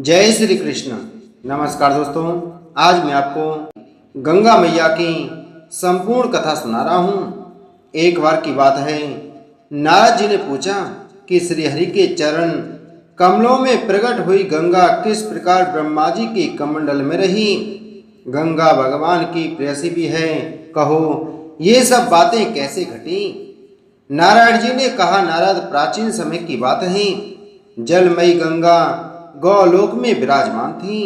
जय श्री कृष्ण। नमस्कार दोस्तों, आज मैं आपको गंगा मैया की संपूर्ण कथा सुना रहा हूँ। एक बार की बात है, नारद जी ने पूछा कि श्री हरि के चरण कमलों में प्रकट हुई गंगा किस प्रकार ब्रह्मा जी के कमंडल में रही। गंगा भगवान की प्रेयसी भी है, कहो ये सब बातें कैसे घटी। नारायण जी ने कहा, नारद, प्राचीन समय की बात है। जलमयी गंगा गौलोक में विराजमान थी।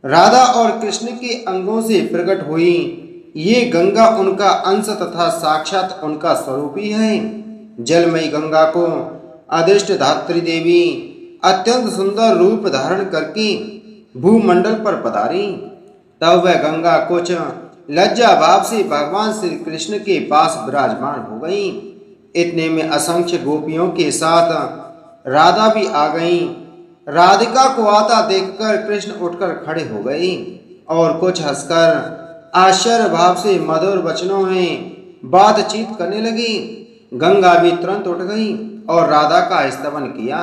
राधा और कृष्ण के अंगों से प्रकट हुई ये गंगा उनका अंश तथा साक्षात उनका स्वरूप ही है। जलमयी गंगा को अदिष्ट धात्री देवी अत्यंत सुंदर रूप धारण करके भूमंडल पर पधारी। तब वह गंगा कुछ लज्जा भाव से भगवान श्री कृष्ण के पास विराजमान हो गई। इतने में असंख्य गोपियों के साथ राधा भी आ गई। राधिका को आता देखकर कृष्ण उठकर खड़े हो गए और कुछ हंसकर आश्चर्य भाव से मधुर वचनों में बातचीत करने लगी। गंगा भी तुरंत उठ गई और राधा का स्तवन किया।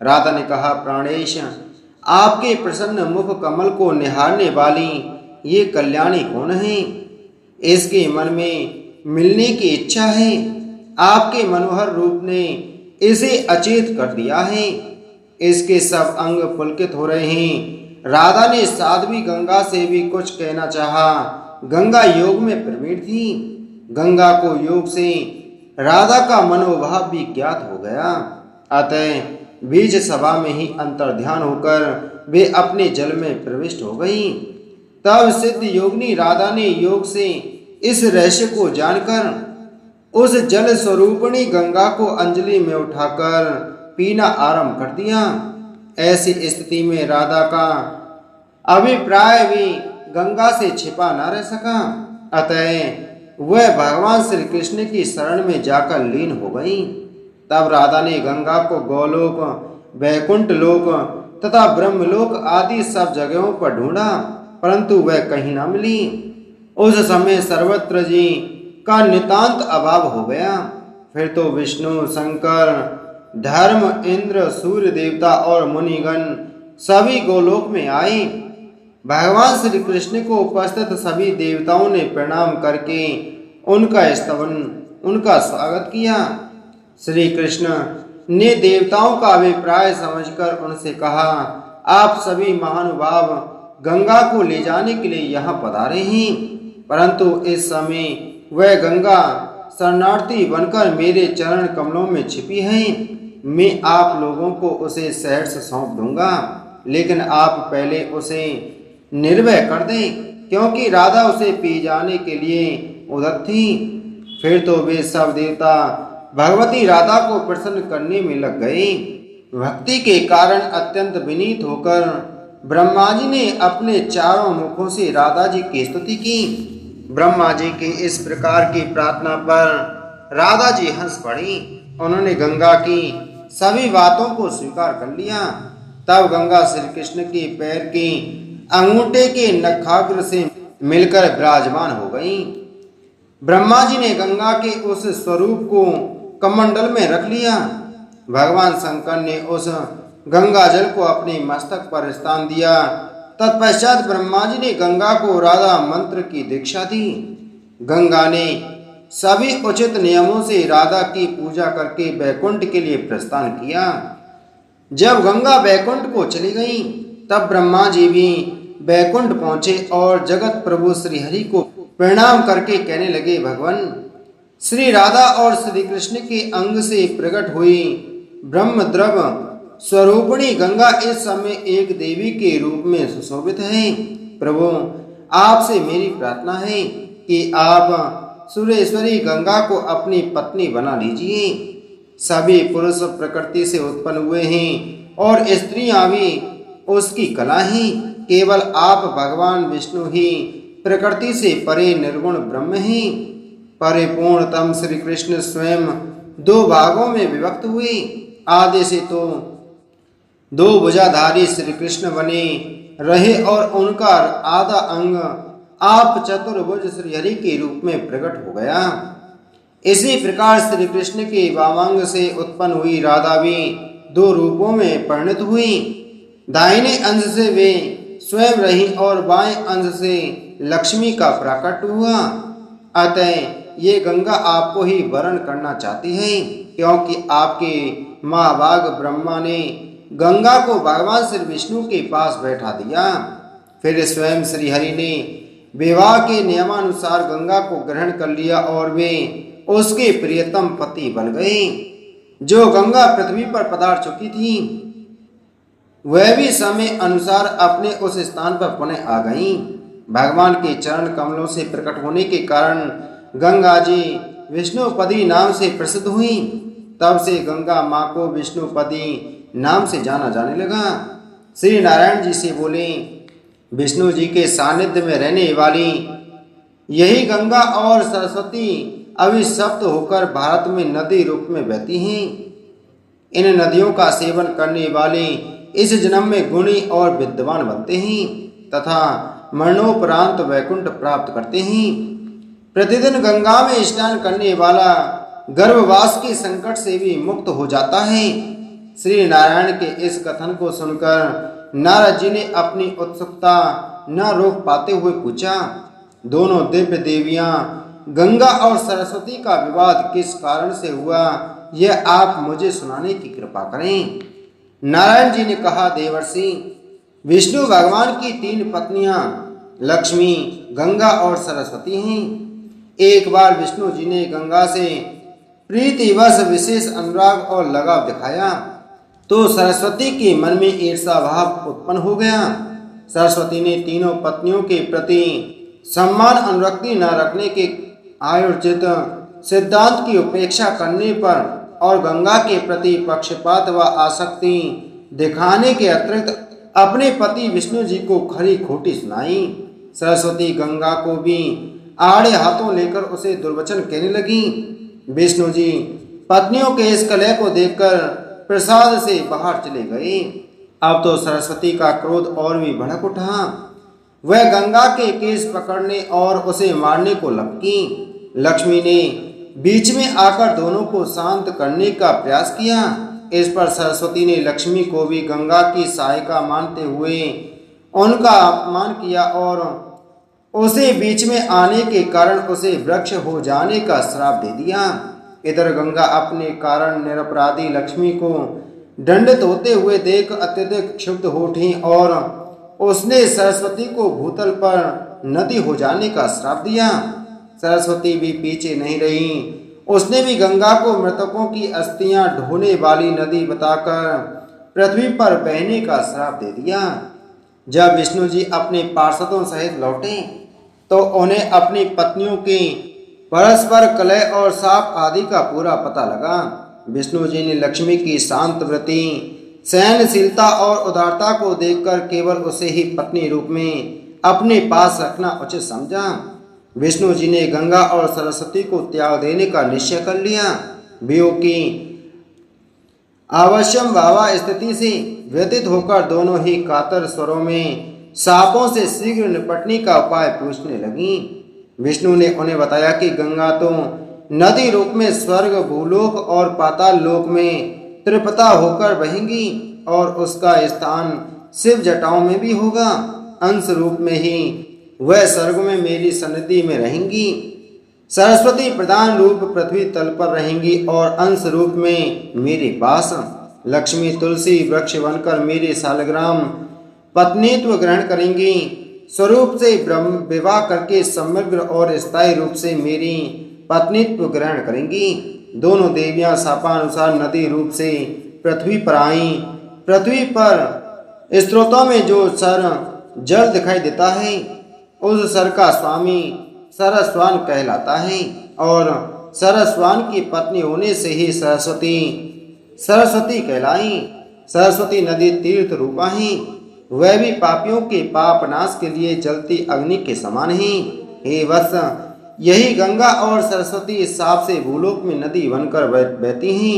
राधा ने कहा, प्राणेश, आपके प्रसन्न मुख कमल को निहारने वाली ये कल्याणी कौन है? इसके मन में मिलने की इच्छा है। आपके मनोहर रूप ने इसे अचेत कर दिया है। इसके सब अंग पुलकित हो रहे हैं। राधा ने साध्वी गंगा से भी कुछ कहना चाहा। गंगा योग में प्रवीण थी। गंगा को योग से राधा का मनोभाव भी ज्ञात हो गया। अतः बीज सभा में ही अंतर्ध्यान होकर वे अपने जल में प्रविष्ट हो गई। तब सिद्ध योगिनी राधा ने योग से इस रहस्य को जानकर उस जल स्वरूपिणी गंगा को अंजलि में उठाकर पीना आरंभ कर दिया। ऐसी स्थिति में राधा का अभिप्राय भी गंगा से छिपा न रह सका। अतः वह भगवान श्री कृष्ण की शरण में जाकर लीन हो गई। तब राधा ने गंगा को गोलोक, वैकुंठ लोक तथा ब्रह्मलोक आदि सब जगहों पर ढूंढा, परंतु वह कहीं न मिली। उस समय सर्वत्र जी का नितांत अभाव हो गया। फिर तो विष्णु, शंकर, धर्म, इंद्र, सूर्य देवता और मुनिगण सभी गोलोक में आए। भगवान श्री कृष्ण को उपस्थित सभी देवताओं ने प्रणाम करके उनका स्तवन, उनका स्वागत किया। श्री कृष्ण ने देवताओं का अभिप्राय समझकर उनसे कहा, आप सभी महानुभाव गंगा को ले जाने के लिए यहाँ पधारे हैं, परंतु इस समय वह गंगा शरणार्थी बनकर मेरे चरण कमलों में छिपी है। मैं आप लोगों को उसे सहर्ष सौंप दूंगा, लेकिन आप पहले उसे निर्भय कर दें, क्योंकि राधा उसे पी जाने के लिए उद्यत थी। फिर तो वे सब देवता भगवती राधा को प्रसन्न करने में लग गए। भक्ति के कारण अत्यंत विनीत होकर ब्रह्मा जी ने अपने चारों मुखों से राधा जी की स्तुति की। ब्रह्मा जी की इस प्रकार की प्रार्थना पर राधा जी हंस पड़ी। उन्होंने गंगा की सभी बातों को स्वीकार कर लिया। तब गंगा श्री कृष्ण के पैर के अंगूठे के नखाग्र से मिलकर विराजमान हो गई। ब्रह्मा जी ने गंगा के उस स्वरूप को कमंडल में रख लिया। भगवान शंकर ने उस गंगा जल को अपने मस्तक पर स्थान दिया। तत्पश्चात ब्रह्मा जी ने गंगा को राधा मंत्र की दीक्षा दी। गंगा ने सभी उचित नियमों से राधा की पूजा करके वैकुंठ के लिए प्रस्थान किया। जब गंगा वैकुंठ को चली गई, तब ब्रह्मा जी भी वैकुंठ पहुंचे और जगत प्रभु श्री हरि को प्रणाम करके कहने लगे, भगवान श्री राधा और श्री कृष्ण के अंग से प्रकट हुई ब्रह्मद्रव स्वरूपिणी गंगा इस समय एक देवी के रूप में सुशोभित है। प्रभु, आपसे मेरी प्रार्थना है कि आप सुरेश्वरी गंगा को अपनी पत्नी बना लीजिए। सभी पुरुष प्रकृति से उत्पन्न हुए हैं और स्त्रियां भी उसकी कला हैं। केवल आप भगवान विष्णु ही प्रकृति से परे निर्गुण ब्रह्म हैं। परिपूर्णतम श्री कृष्ण स्वयं दो भागों में विभक्त हुए। आदि से तो दो भुजाधारी श्री कृष्ण बने रहे और उनका आधा अंग आप चतुर्भुज श्रीहरि के रूप में प्रकट हो गया। इसी प्रकार श्री कृष्ण के वामांग से उत्पन्न हुई राधा भी दो रूपों में परिणत हुई। दाहिने अंश से वे स्वयं रही और बाएं अंश से लक्ष्मी का प्रकट हुआ। अतः ये गंगा आपको ही वरण करना चाहती है, क्योंकि आपके माँ बाघ ब्रह्मा ने गंगा को भगवान श्री विष्णु के पास बैठा दिया। फिर स्वयं श्री हरि ने विवाह के नियमानुसार गंगा को ग्रहण कर लिया और वे उसके प्रियतम पति बन गए। जो गंगा पृथ्वी पर पधार चुकी थी वह भी समय अनुसार अपने उस स्थान पर पुनः आ गई। भगवान के चरण कमलों से प्रकट होने के कारण गंगा जी विष्णुपदी नाम से प्रसिद्ध हुई। तब से गंगा माँ को विष्णुपदी नाम से जाना जाने लगा। श्री नारायण जी से बोले, विष्णु जी के सानिध्य में रहने वाली यही गंगा और सरस्वती अभिशप्त होकर भारत में नदी रूप में बहती हैं। इन नदियों का सेवन करने वाले इस जन्म में गुणी और विद्वान बनते हैं तथा मरणोपरांत वैकुंठ प्राप्त करते हैं। प्रतिदिन गंगा में स्नान करने वाला गर्भवास के संकट से भी मुक्त हो जाता है। श्री नारायण के इस कथन को सुनकर नारद जी ने अपनी उत्सुकता न रोक पाते हुए पूछा, दोनों दिव्य देवियां गंगा और सरस्वती का विवाद किस कारण से हुआ, यह आप मुझे सुनाने की कृपा करें। नारायण जी ने कहा, देवर्षि, विष्णु भगवान की 3 पत्नियां लक्ष्मी, गंगा और सरस्वती हैं। एक बार विष्णु जी ने गंगा से प्रीतिवश विशेष अनुराग और लगाव दिखाया तो सरस्वती के मन में ईर्षा भाव उत्पन्न हो गया। सरस्वती ने तीनों पत्नियों के प्रति सम्मान अनुरक्ति न रखने के आयोजित सिद्धांत की उपेक्षा करने पर और गंगा के प्रति पक्षपात व आसक्ति दिखाने के अतिरिक्त अपने पति विष्णु जी को खरी खोटी सुनाई। सरस्वती गंगा को भी आड़े हाथों लेकर उसे दुर्वचन कहने लगी। विष्णु जी पत्नियों के इस कलह को देखकर प्रसाद से बाहर चले गए। अब तो सरस्वती का क्रोध और भी भड़क उठा। वह गंगा के केस पकड़ने और उसे मारने को लपकी। लक्ष्मी ने बीच में आकर दोनों को शांत करने का प्रयास किया। इस पर सरस्वती ने लक्ष्मी को भी गंगा की सहायिका मानते हुए उनका अपमान किया और उसे बीच में आने के कारण उसे वृक्ष हो जाने का श्राप दे दिया। इधर गंगा अपने कारण निरपराधी लक्ष्मी को दंडित होते हुए देख अत्यधिक क्षुब्ध हो उठी और उसने सरस्वती को भूतल पर नदी हो जाने का श्राप दिया। सरस्वती भी पीछे नहीं रही। उसने भी गंगा को मृतकों की अस्थियां ढोने वाली नदी बताकर पृथ्वी पर बहने का श्राप दे दिया। जब विष्णु जी अपने पार्षदों सहित लौटे तो उन्हें अपनी पत्नियों की परस्पर कलह और शाप आदि का पूरा पता लगा। विष्णु जी ने लक्ष्मी की शांत वृत्ति, सहनशीलता और उदारता को देखकर केवल उसे ही पत्नी रूप में अपने पास रखना उचित समझा। विष्णु जी ने गंगा और सरस्वती को त्याग देने का निश्चय कर लिया। वियोग की आवश्यम भावा स्थिति से व्यतीत होकर दोनों ही कातर स्वरों में सांपों से शीघ्र निपटने का उपाय पूछने लगी। विष्णु ने उन्हें बताया कि गंगा तो नदी रूप में स्वर्ग, भूलोक और पाताल लोक में तृप्ता होकर बहेंगी और उसका स्थान शिव जटाओं में भी होगा। अंश रूप में ही वह स्वर्ग में मेरी सन्निधि में रहेंगी। सरस्वती प्रधान रूप पृथ्वी तल पर रहेंगी और अंश रूप में मेरे पास। लक्ष्मी तुलसी वृक्ष बनकर मेरे शालग्राम पत्नीत्व ग्रहण करेंगी। स्वरूप से ब्रह्म विवाह करके समग्र और स्थायी रूप से मेरी पत्नीत्व ग्रहण करेंगी। दोनों देवियां शापानुसार नदी रूप से पृथ्वी पर आईं। पृथ्वी पर स्रोतों में जो सर जल दिखाई देता है उस सर का स्वामी सरस्वान कहलाता है और सरस्वान की पत्नी होने से ही सरस्वती कहलाई। सरस्वती नदी तीर्थ रूपा है। वह भी पापियों के पाप नाश के लिए जलती अग्नि के समान है। हे वत्स, यही गंगा और सरस्वती साप से भूलोक में नदी बनकर बहती हैं।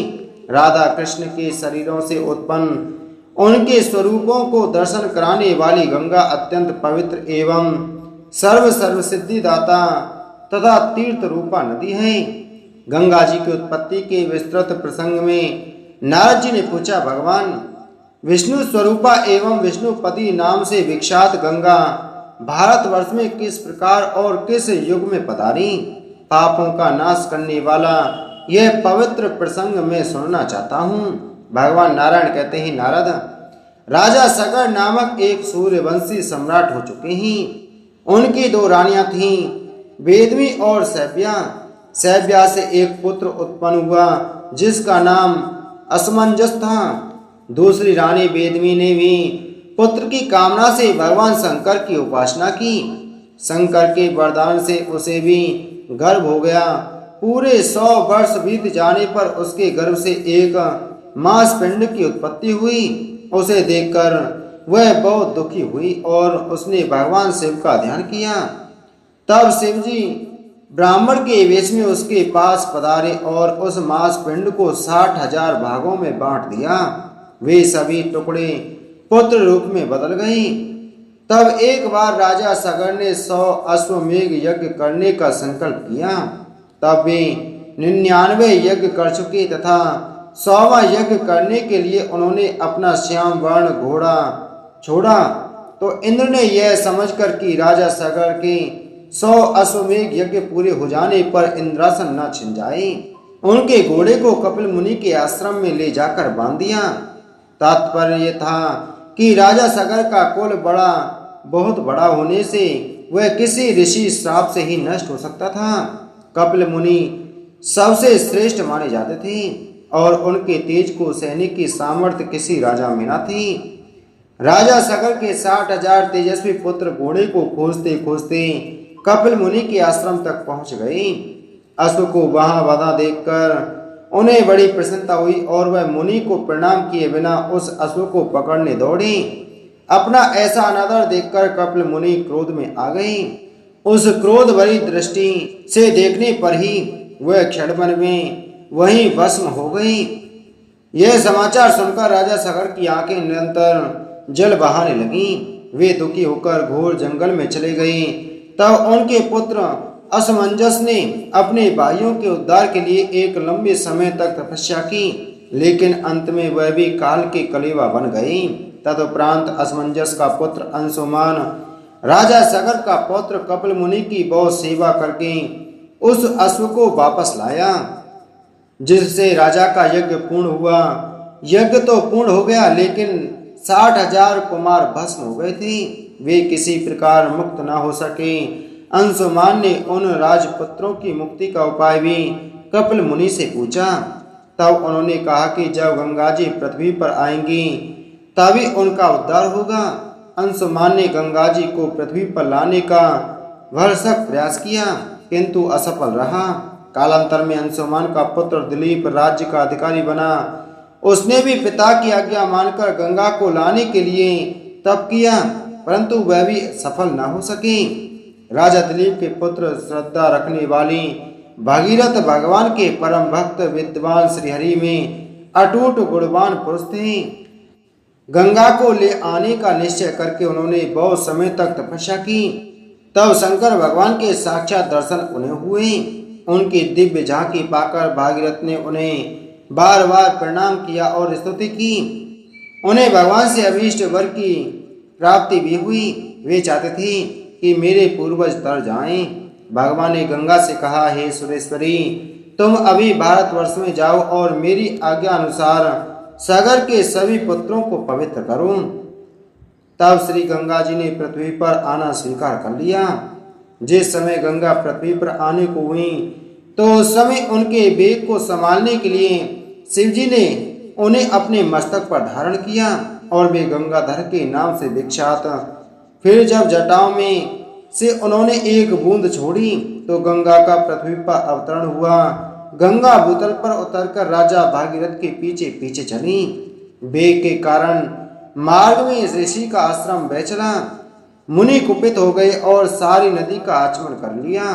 राधा कृष्ण के शरीरों से उत्पन्न उनके स्वरूपों को दर्शन कराने वाली गंगा अत्यंत पवित्र एवं सर्व सिद्धिदाता तथा तीर्थ रूपा नदी है। गंगा जी की उत्पत्ति के विस्तृत प्रसंग में नारद जी ने पूछा, भगवान, विष्णु स्वरूपा एवं विष्णुपति नाम से विख्यात गंगा भारतवर्ष में किस प्रकार और किस युग में पधारी, पापों का नाश करने वाला यह पवित्र प्रसंग मैं सुनना चाहता हूँ। भगवान नारायण कहते हैं, नारद, राजा सगर नामक एक सूर्यवंशी सम्राट हो चुके हैं। उनकी दो रानियां थीं, वेदमी और सैव्या। सैव्या से एक पुत्र उत्पन्न हुआ जिसका नाम असमंजस था। दूसरी रानी वेदमी ने भी पुत्र की कामना से भगवान शंकर की उपासना की। शंकर के वरदान से उसे भी गर्भ हो गया। पूरे 100 वर्ष बीत जाने पर उसके गर्भ से एक मांस पिंड की उत्पत्ति हुई। उसे देखकर वह बहुत दुखी हुई और उसने भगवान शिव का ध्यान किया। तब शिव जी ब्राह्मण के वेश में उसके पास पधारे और उस मांस पिंड को 60,000 भागों में बांट दिया। वे सभी टुकड़े पुत्र रूप में बदल गए। तब एक बार राजा सगर ने 100 अश्वमेघ यज्ञ करने का संकल्प किया। तब वे 99 यज्ञ कर चुके तथा 100वां यज्ञ करने के लिए उन्होंने अपना श्याम वर्ण घोड़ा छोड़ा। तो इंद्र ने यह समझकर कि राजा सगर के 100 अश्वमेघ यज्ञ पूरे हो जाने पर इंद्रासन न छिन जाए, उनके घोड़े को कपिल मुनि के आश्रम में ले जाकर बांध दिया। तात्पर्य यह था कि राजा सगर का कुल बहुत बड़ा होने से वह किसी ऋषि श्राप से ही नष्ट हो सकता था। कपिल मुनि सबसे श्रेष्ठ माने जाते थे और उनके तेज को सहने की सामर्थ्य किसी राजा में न थी। राजा सगर के 60,000 तेजस्वी पुत्र घोड़े को खोजते खोजते कपिल मुनि के आश्रम तक पहुंच गए। अश्व को वहां बंधा देखकर उन्हें बड़ी प्रसन्नता हुई और वह मुनि को प्रणाम किए बिना उस अश्व को पकड़ने दौड़े। अपना ऐसा अनादर देखकर कपिल मुनि क्रोध में आ गए। उस क्रोध भरी दृष्टि से देखने पर ही वह क्षणभर में वहीं भस्म हो गई। यह समाचार सुनकर राजा सगर की आंखें निरंतर जल बहाने लगी। वे दुखी होकर घोर जंगल में चले गए। तब उनके पुत्र असमंजस ने अपने भाइयों के उद्धार के लिए एक लंबे समय तक तपस्या की, लेकिन अंत में वह भी काल के कलेवा बन गए। तदुपरांत असमंजस का पुत्र अंशुमान राजा सगर का पुत्र कपिल मुनि की बहुत सेवा करके उस अश्व को वापस लाया, जिससे राजा का यज्ञ पूर्ण हुआ। यज्ञ तो पूर्ण हो गया, लेकिन 60,000 कुमार भस्म हो गए थे। वे किसी प्रकार मुक्त न हो सके। अंशुमान ने उन राजपुत्रों की मुक्ति का उपाय भी कपिल मुनि से पूछा। तब उन्होंने कहा कि जब गंगा जी पृथ्वी पर आएंगी तभी उनका उद्धार होगा। अंशुमान ने गंगा जी को पृथ्वी पर लाने का भरसक प्रयास किया, किंतु असफल रहा। कालांतर में अंशुमान का पुत्र दिलीप राज्य का अधिकारी बना। उसने भी पिता की आज्ञा मानकर गंगा को लाने के लिए तप किया, परंतु वह भी सफल न हो सके। राजा दिलीप के पुत्र श्रद्धा रखने वाली भागीरथ भगवान के परम भक्त विद्वान श्रीहरि में अटूट गुणवान पुरुष थे। गंगा को ले आने का निश्चय करके उन्होंने बहुत समय तक तपस्या की। तब शंकर भगवान के साक्षात दर्शन उन्हें हुए। उनकी दिव्य झांकी पाकर भागीरथ ने उन्हें बार बार प्रणाम किया और स्तुति की। उन्हें भगवान से अभीष्ट वर की प्राप्ति भी हुई। वे चाहते थे कि मेरे पूर्वज तर जाएं। भगवान ने गंगा से कहा, हे सुरेश्वरी, तुम अभी भारतवर्ष में जाओ और मेरी आज्ञा अनुसार सागर के सभी पुत्रों को पवित्र करो। तब श्री गंगा जी ने पृथ्वी पर आना स्वीकार कर लिया। जिस समय गंगा पृथ्वी पर आने को हुई तो उस समय उनके वेग को संभालने के लिए शिव जी ने उन्हें अपने मस्तक पर धारण किया और वे गंगाधर के नाम से विख्यात। फिर जब जटाओं में से उन्होंने एक बूंद छोड़ी तो गंगा का पृथ्वी पर अवतरण हुआ। गंगा भूतल पर उतरकर राजा भागीरथ के पीछे पीछे चली। वेग के कारण मार्ग में ऋषि का आश्रम बह चला। मुनि कुपित हो गए और सारी नदी का आचमन कर लिया।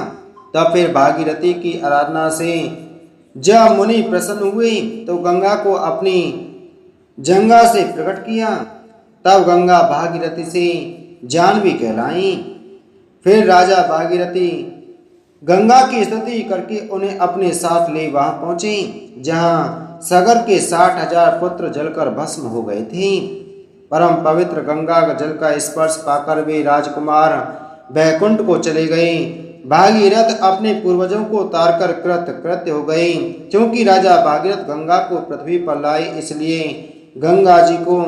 तब फिर भागीरथी की आराधना से जब मुनि प्रसन्न हुए तो गंगा को अपनी जंगा से प्रकट किया। तब गंगा भागीरथी से जानवी कहलाई। फिर राजा भागीरथी गंगा की स्तुति करके उन्हें अपने साथ ले वहां पहुंचे, जहां सगर के 60,000 पुत्र जलकर भस्म हो गए थे। परम पवित्र गंगा जल का स्पर्श पाकर वे राजकुमार बैकुंठ को चले गए। भागीरथ अपने पूर्वजों को तारकर कृत्य हो गए। क्योंकि राजा भागीरथ गंगा को पृथ्वी पर लाए, इसलिए गंगा जी को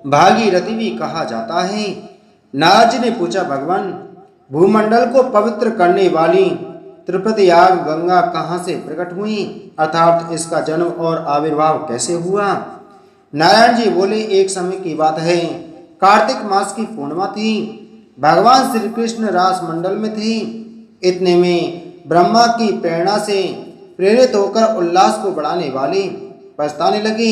भागीरथी भी कहा जाता है। नारद जी ने पूछा, भगवान, भूमंडल को पवित्र करने वाली त्रिप्रयाग गंगा कहाँ से प्रकट हुई, अर्थात इसका जन्म और आविर्भाव कैसे हुआ? नारायण जी बोले, एक समय की बात है। कार्तिक मास की पूर्णिमा थी। भगवान श्री कृष्ण रास मंडल में थे। इतने में ब्रह्मा की प्रेरणा से प्रेरित होकर उल्लास को बढ़ाने वाले पछताने लगे,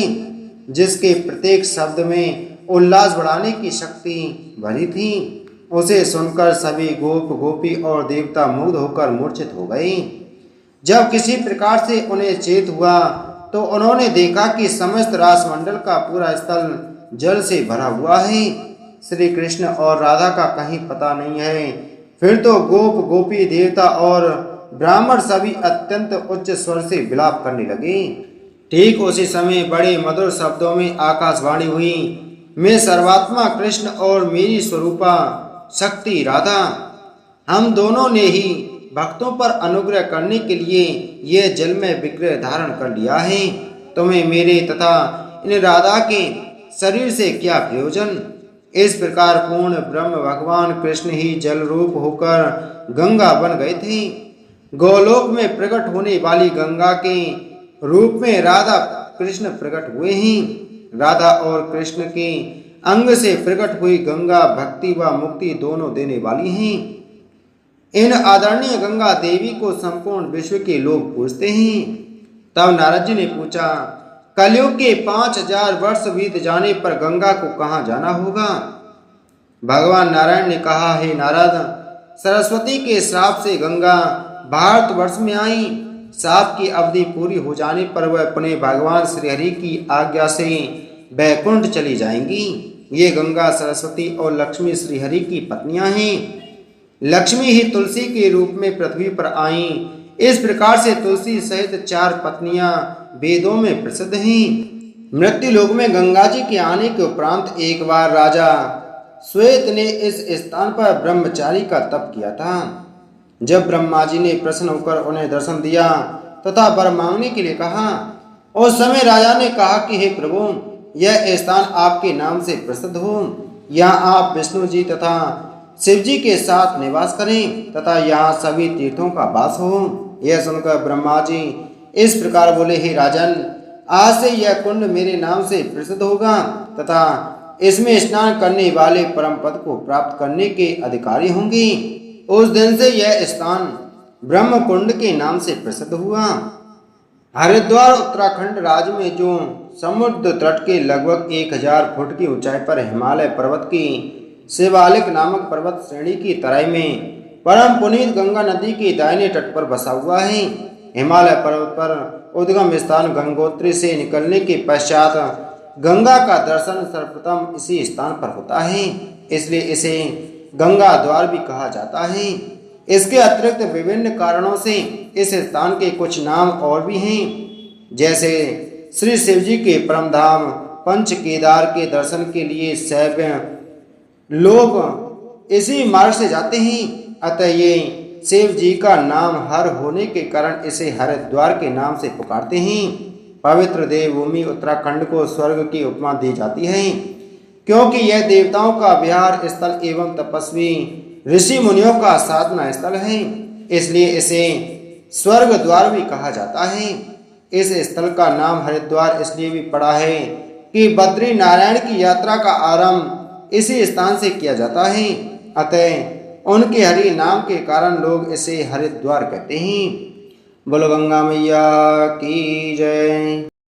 जिसके प्रत्येक शब्द में उल्लास बढ़ाने की शक्ति भरी थी। उसे सुनकर सभी गोप गोपी और देवता मुग्ध होकर मूर्छित हो गए। जब किसी प्रकार से उन्हें चेत हुआ तो उन्होंने देखा कि समस्त रासमंडल का पूरा स्थल जल से भरा हुआ है। श्री कृष्ण और राधा का कहीं पता नहीं है। फिर तो गोप गोपी देवता और ब्राह्मण सभी अत्यंत उच्च स्वर से विलाप करने लगे। ठीक उसी समय बड़े मधुर शब्दों में आकाशवाणी हुई, मैं सर्वात्मा कृष्ण और मेरी स्वरूपा शक्ति राधा, हम दोनों ने ही भक्तों पर अनुग्रह करने के लिए यह जल में विग्रह धारण कर लिया है। तुम्हें मेरे तथा इन राधा के शरीर से क्या प्रयोजन? इस प्रकार पूर्ण ब्रह्म भगवान कृष्ण ही जल रूप होकर गंगा बन गए थे। गोलोक में प्रकट होने वाली गंगा के रूप में राधा कृष्ण प्रकट हुए हैं। राधा और कृष्ण के अंग से प्रकट हुई गंगा भक्ति व मुक्ति दोनों देने वाली हैं। इन आदरणीय गंगा देवी को संपूर्ण विश्व के लोग पूजते हैं। तब नारद जी ने पूछा, कलयुग के 5,000 वर्ष बीत जाने पर गंगा को कहाँ जाना होगा? भगवान नारायण ने कहा, हे नारद, सरस्वती के श्राप से गंगा भारतवर्ष में आई। श्राप की अवधि पूरी हो जाने पर वह अपने भगवान श्रीहरि की आज्ञा से बैकुंठ चली जाएंगी। ये गंगा सरस्वती और लक्ष्मी श्रीहरि की पत्नियां हैं। लक्ष्मी ही तुलसी के रूप में पृथ्वी पर आईं। इस प्रकार से तुलसी सहित 4 पत्नियां वेदों में प्रसिद्ध हैं। मृत्यु लोक में गंगा जी के आने के उपरांत एक बार राजा श्वेत ने इस स्थान पर ब्रह्मचारी का तप किया था। जब ब्रह्मा जी ने प्रसन्न होकर उन्हें दर्शन दिया तथा वर मांगने के लिए कहा, उस समय राजा ने कहा कि हे प्रभु, यह स्थान आपके नाम से प्रसिद्ध हो। यहाँ आप विष्णु जी तथा शिव जी के साथ निवास करें तथा यहाँ सभी तीर्थों का वास हो। यह सुनकर ब्रह्मा जी इस प्रकार बोले, हे राजन, आज से यह कुंड मेरे नाम से प्रसिद्ध होगा तथा इसमें स्नान करने वाले परम पद को प्राप्त करने के अधिकारी होंगे। उस दिन से यह स्थान ब्रह्म कुंड के नाम से प्रसिद्ध हुआ। हरिद्वार उत्तराखंड राज्य में जो समुद्र तट के लगभग 1000 फुट की ऊंचाई पर हिमालय पर्वत की शिवालिक नामक पर्वत श्रेणी की तराई में परम पुनीत गंगा नदी के दाहिने तट पर बसा हुआ है। हिमालय पर्वत पर उद्गम स्थान गंगोत्री से निकलने के पश्चात गंगा का दर्शन सर्वप्रथम इसी स्थान पर होता है, इसलिए इसे गंगा द्वार भी कहा जाता है। इसके अतिरिक्त विभिन्न कारणों से इस स्थान के कुछ नाम और भी हैं, जैसे श्री शिव जी के परम धाम पंच केदार के दर्शन के लिए शैव लोग इसी मार्ग से जाते हैं। अतः ये शिव जी का नाम हर होने के कारण इसे हरिद्वार के नाम से पुकारते हैं। पवित्र देवभूमि उत्तराखंड को स्वर्ग की उपमा दी जाती है, क्योंकि यह देवताओं का विहार स्थल एवं तपस्वी ऋषि मुनियों का साधना स्थल है, इसलिए इसे स्वर्ग द्वार भी कहा जाता है। इस स्थल का नाम हरिद्वार इसलिए भी पड़ा है कि बद्री नारायण की यात्रा का आरंभ इसी स्थान से किया जाता है। अतः उनके हरि नाम के कारण लोग इसे हरिद्वार कहते हैं। बोलो गंगा मैया की जय।